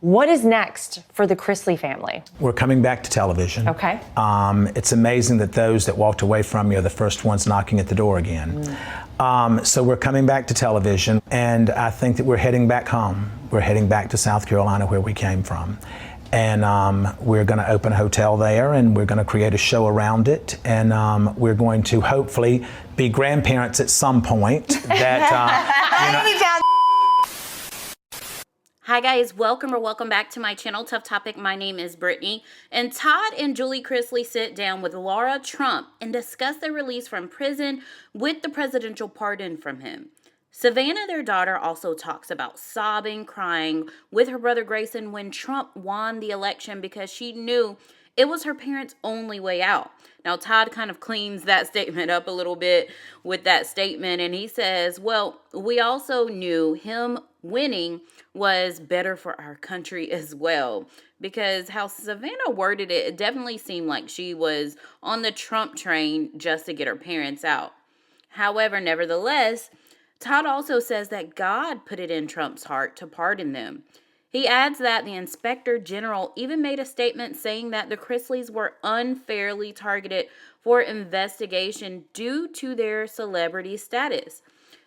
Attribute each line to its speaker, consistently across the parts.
Speaker 1: What is next for the Chrisley family?
Speaker 2: We're coming back to television.
Speaker 1: Okay.
Speaker 2: It's amazing that those that walked away from you are the first ones knocking at the door again. So we're coming back to television, and I think that we're heading back home. We're heading back to South Carolina, where we came from. And we're going to open a hotel there, and we're going to create a show around it. And we're going to hopefully be grandparents at some point.
Speaker 3: Hi guys, welcome back to my channel, Tough Topic. My name is Brittany, and Todd and Julie Chrisley sit down with Laura Trump and discuss their release from prison with the presidential pardon from him. Savannah, their daughter, also talks about sobbing, crying with her brother Grayson when Trump won the election because she knew it was her parents' only way out. Now, Todd kind of cleans that statement up a little bit with that statement, and he says, well, we also knew him winning was better for our country as well, because how Savannah worded it, it definitely seemed like she was on the Trump train just to get her parents out. However, nevertheless, Todd also says that God put it in Trump's heart to pardon them. He adds that the inspector general even made a statement saying that the Chrisleys were unfairly targeted for investigation due to their celebrity status.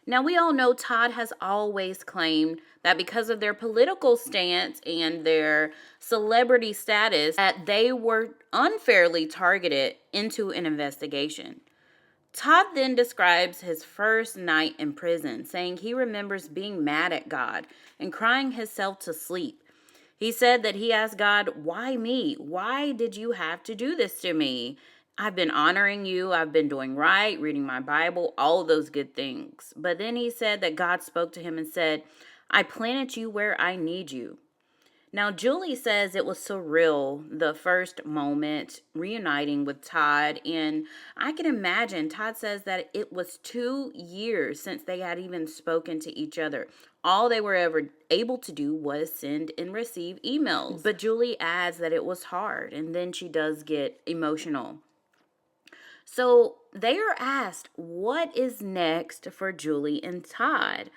Speaker 3: Now, we all know Todd has always claimed that because of their political stance and their celebrity status, that they were unfairly targeted into an investigation. Todd then describes his first night in prison, saying he remembers being mad at God and crying himself to sleep. He said that he asked God, why me? Why did you have to do this to me? I've been honoring you. I've been doing right, reading my Bible, all those good things. But then he said that God spoke to him and said, I planted you where I need you. Now, Julie says it was surreal, the first moment reuniting with Todd, and I can imagine, Todd says that it was 2 years since they had even spoken to each other. All they were ever able to do was send and receive emails. But Julie adds that it was hard, and then she does get emotional. So they are asked, what is next for Julie and Todd?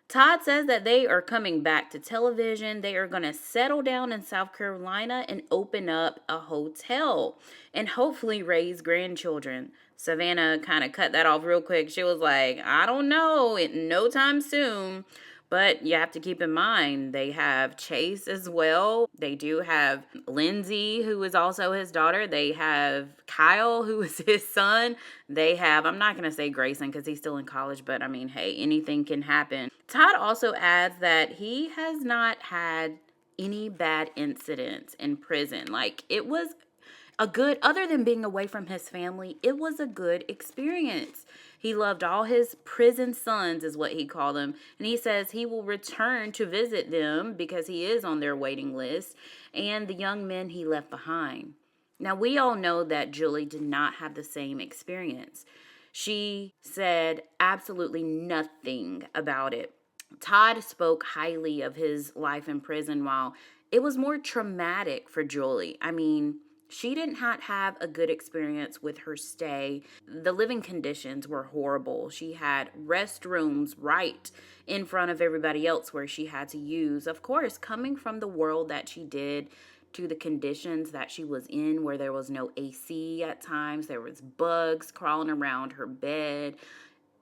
Speaker 3: Todd says that they are coming back to television. They are going to settle down in South Carolina and open up a hotel and hopefully raise grandchildren. Savannah kind of cut that off real quick. She was like, I don't know, no time soon. But you have to keep in mind, they have Chase as well. They do have Lindsay, who is also his daughter. They have Kyle, who is his son. They have, I'm not going to say Grayson because he's still in college, but I mean, hey, anything can happen. Todd also adds that he has not had any bad incidents in prison. Like, it was a good, other than being away from his family, it was a good experience. He loved all his prison sons, is what he called them. And he says he will return to visit them because he is on their waiting list, and the young men he left behind. Now, we all know that Julie did not have the same experience. She said absolutely nothing about it. Todd spoke highly of his life in prison, while it was more traumatic for Julie. I mean, she did not have a good experience with her stay. The living conditions were horrible. She had restrooms right in front of everybody else where she had to use. Of course, coming from the world that she did to the conditions that she was in, where there was no AC at times, there was bugs crawling around her bed.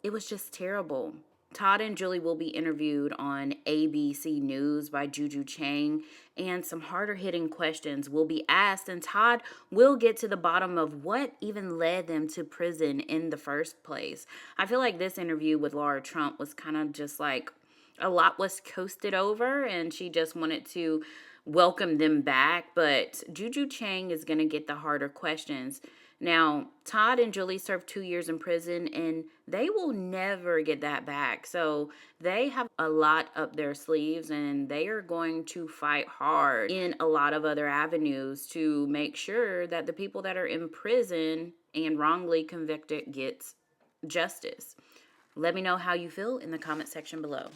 Speaker 3: It was just terrible. Todd and Julie will be interviewed on ABC News by Juju Chang, and some harder-hitting questions will be asked, and Todd will get to the bottom of what even led them to prison in the first place. I feel like this interview with Laura Trump was kind of just like a lot was coasted over, and she just wanted to welcome them back, but Juju Chang is going to get the harder questions. Now, Todd and Julie served 2 years in prison, and they will never get that back. So they have a lot up their sleeves, and they are going to fight hard in a lot of other avenues to make sure that the people that are in prison and wrongly convicted gets justice. Let me know how you feel in the comment section below.